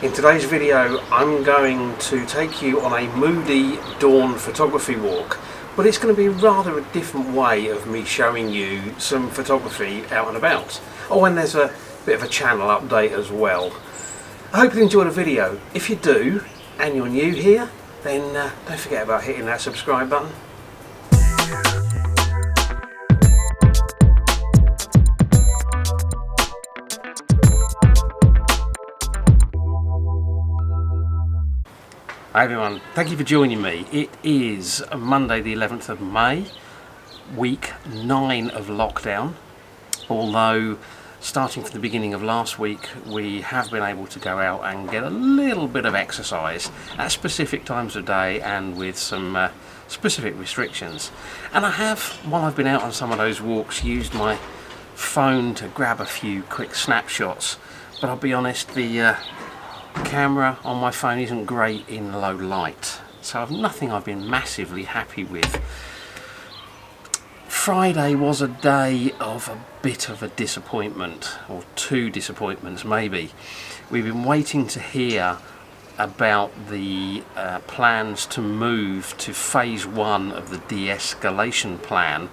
In today's video I'm going to take you on a Moody dawn photography walk, but it's going to be rather a different way of me showing you some photography out and about. Oh, and there's a bit of a channel update as well. I hope you enjoy the video. If you do, and you're new here, then don't forget about hitting that subscribe button. Hi everyone, thank you for joining me. It is Monday the 11th of May, week 9 of lockdown, although starting from the beginning of last week we have been able to go out and get a little bit of exercise at specific times of day and with some specific restrictions. And I have, while I've been out on some of those walks, used my phone to grab a few quick snapshots, but I'll be honest, the camera on my phone isn't great in low light, so nothing I've been massively happy with. Friday was a day of a bit of a disappointment, or two disappointments maybe. We've been waiting to hear about the plans to move to phase 1 of the de-escalation plan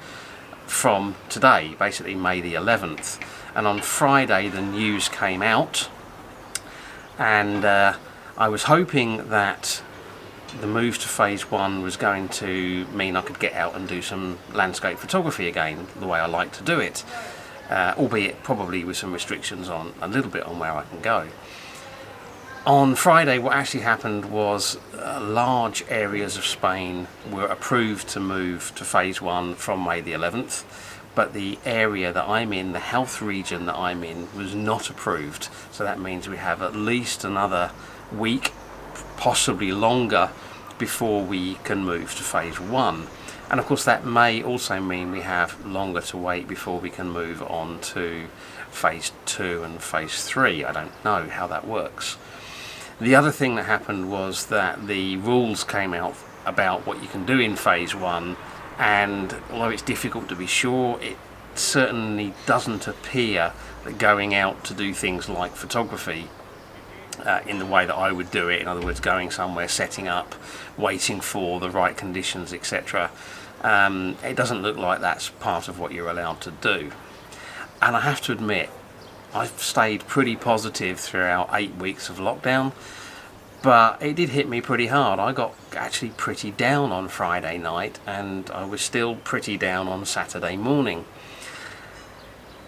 from today, basically May the 11th, and on Friday the news came out. And I was hoping that the move to phase 1 was going to mean I could get out and do some landscape photography again, the way I like to do it, albeit probably with some restrictions on a little bit on where I can go. On Friday what actually happened was large areas of Spain were approved to move to phase 1 from May the 11th. But the area that I'm in, the health region that I'm in, was not approved. So that means we have at least another week, possibly longer, before we can move to phase 1. And of course that may also mean we have longer to wait before we can move on to phase 2 and phase 3. I don't know how that works. The other thing that happened was that the rules came out about what you can do in phase 1. And although it's difficult to be sure, it certainly doesn't appear that going out to do things like photography in the way that I would do it, in other words going somewhere, setting up, waiting for the right conditions, etc., it doesn't look like that's part of what you're allowed to do. And I have to admit, I've stayed pretty positive throughout 8 weeks of lockdown, but it did hit me pretty hard. I got actually pretty down on Friday night, and I was still pretty down on Saturday morning.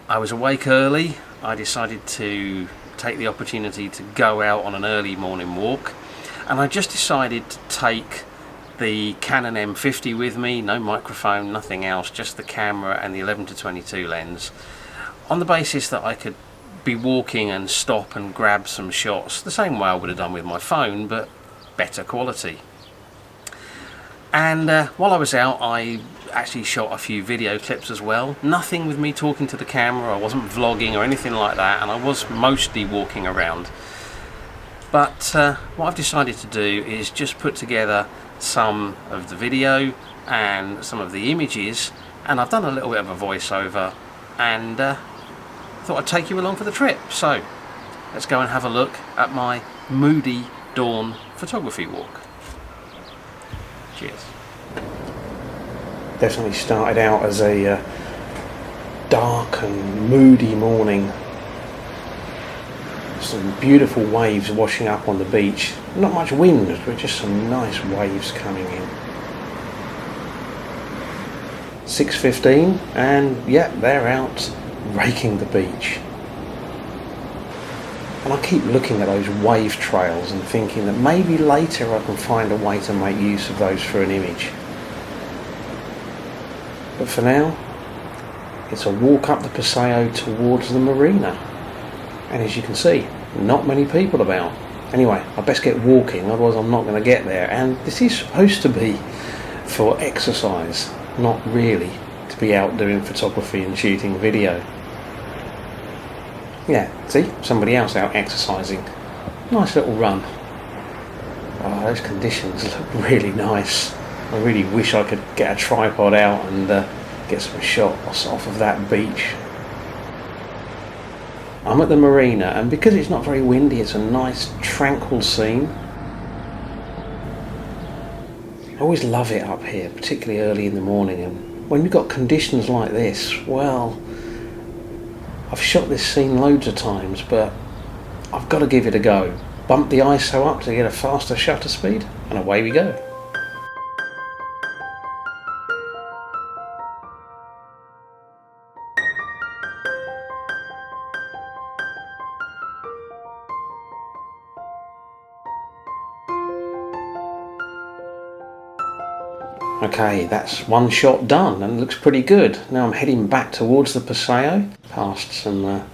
I was awake early. I decided to take the opportunity to go out on an early morning walk, and I just decided to take the Canon M50 with me, no microphone, nothing else, just the camera and the 11-22 lens, on the basis that I could be walking and stop and grab some shots the same way I would have done with my phone, but better quality. And while I was out I actually shot a few video clips as well. Nothing with me talking to the camera, I wasn't vlogging or anything like that, and I was mostly walking around. But what I've decided to do is just put together some of the video and some of the images, and I've done a little bit of a voiceover, and thought I'd take you along for the trip. So let's go and have a look at my Moody dawn photography walk. Cheers. Definitely started out as a dark and moody morning. Some beautiful waves washing up on the beach. Not much wind, but just some nice waves coming in. 6:15, and yeah, they're out raking the beach. And I keep looking at those wave trails and thinking that maybe later I can find a way to make use of those for an image. But for now, it's a walk up the Paseo towards the marina. And as you can see, not many people about. Anyway, I best get walking, otherwise I'm not going to get there. And this is supposed to be for exercise, not really to be out doing photography and shooting video. Yeah, see, somebody else out exercising. Nice little run. Oh, those conditions look really nice. I really wish I could get a tripod out and get some shots off of that beach. I'm at the marina, and because it's not very windy, it's a nice tranquil scene. I always love it up here, particularly early in the morning, and when we've got conditions like this, well, I've shot this scene loads of times, but I've got to give it a go. Bump the ISO up to get a faster shutter speed, and away we go. Okay, that's one shot done and it looks pretty good. Now I'm heading back towards the Paseo, past some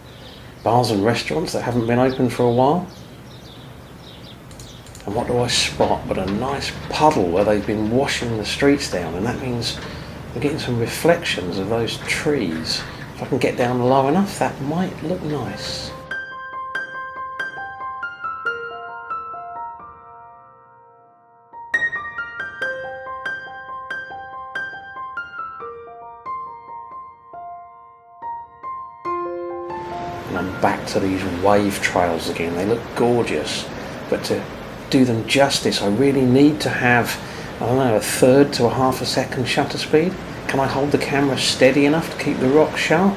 bars and restaurants that haven't been open for a while. And what do I spot but a nice puddle where they've been washing the streets down, and that means I'm getting some reflections of those trees. If I can get down low enough, that might look nice. And I'm back to these wave trails again. They look gorgeous, but to do them justice, I really need to have, I don't know, a third to a half a second shutter speed. Can I hold the camera steady enough to keep the rock sharp?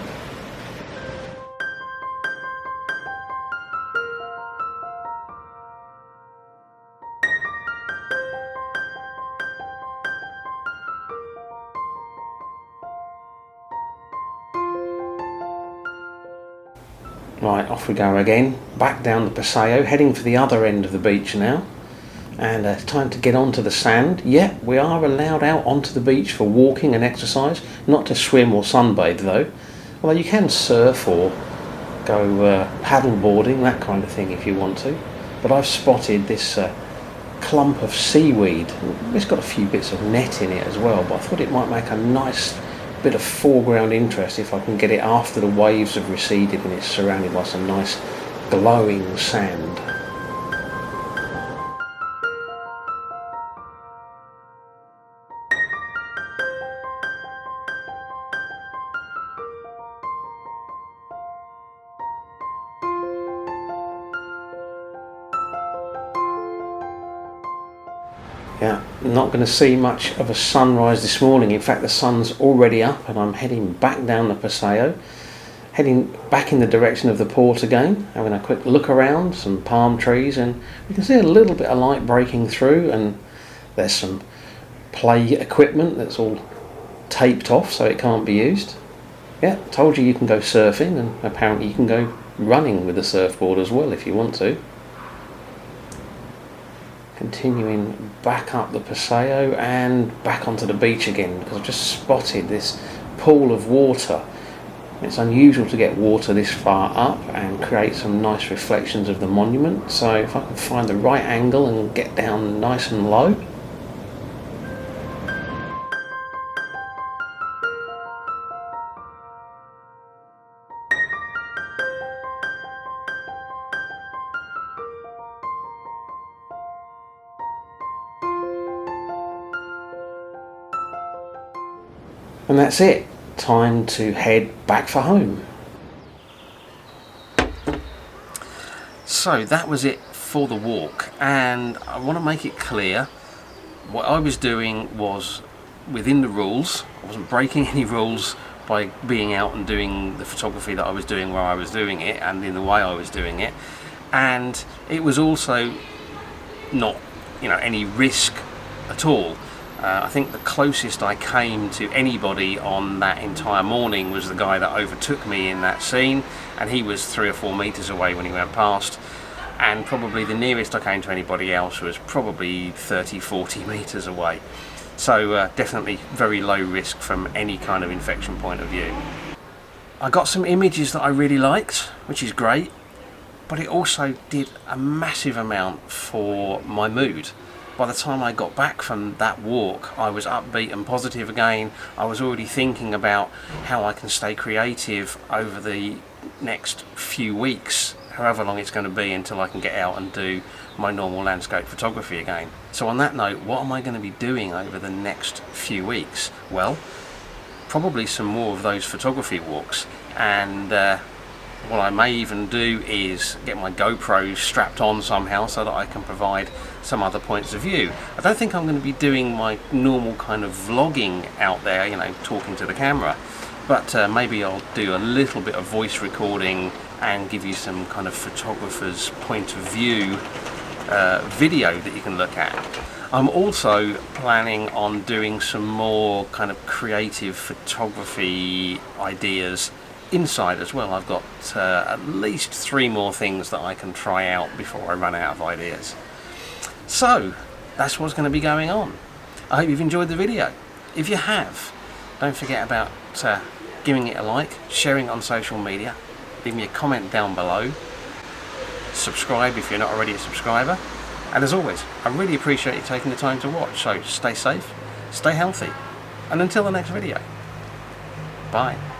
Right, off we go again, back down the Paseo, heading for the other end of the beach now. And it's time to get onto the sand. Yeah, we are allowed out onto the beach for walking and exercise, not to swim or sunbathe though. Although you can surf or go paddle boarding, that kind of thing if you want to. But I've spotted this clump of seaweed. It's got a few bits of net in it as well, but I thought it might make a nice bit of foreground interest if I can get it after the waves have receded and it's surrounded by some nice glowing sand. Yeah, not going to see much of a sunrise this morning. In fact, the sun's already up and I'm heading back down the Paseo, heading back in the direction of the port again, having a quick look around, some palm trees, and you can see a little bit of light breaking through, and there's some play equipment that's all taped off so it can't be used. Yeah, told you can go surfing, and apparently you can go running with a surfboard as well if you want to. Continuing back up the Paseo and back onto the beach again, because I've just spotted this pool of water. It's unusual to get water this far up and create some nice reflections of the monument, so if I can find the right angle and get down nice and low. And that's it. Time to head back for home. So that was it for the walk, and I want to make it clear what I was doing was within the rules. I wasn't breaking any rules by being out and doing the photography that I was doing where I was doing it and in the way I was doing it, and it was also not, any risk at all. I think the closest I came to anybody on that entire morning was the guy that overtook me in that scene, and he was 3 or 4 meters away when he went past, and probably the nearest I came to anybody else was probably 30-40 meters away. So definitely very low risk from any kind of infection point of view. I got some images that I really liked, which is great, but it also did a massive amount for my mood. By the time I got back from that walk, I was upbeat and positive again. I was already thinking about how I can stay creative over the next few weeks, however long it's going to be until I can get out and do my normal landscape photography again. So on that note, what am I going to be doing over the next few weeks? Well, probably some more of those photography walks, and What I may even do is get my GoPro strapped on somehow so that I can provide some other points of view. I don't think I'm going to be doing my normal kind of vlogging out there, you know, talking to the camera, but maybe I'll do a little bit of voice recording and give you some kind of photographer's point of view video that you can look at. I'm also planning on doing some more kind of creative photography ideas inside as well. I've got at least 3 more things that I can try out before I run out of ideas. So that's what's going to be going on. I hope you've enjoyed the video. If you have, don't forget about giving it a like, sharing it on social media, leave me a comment down below, subscribe if you're not already a subscriber, and as always, I really appreciate you taking the time to watch. So stay safe, stay healthy, and until the next video, bye.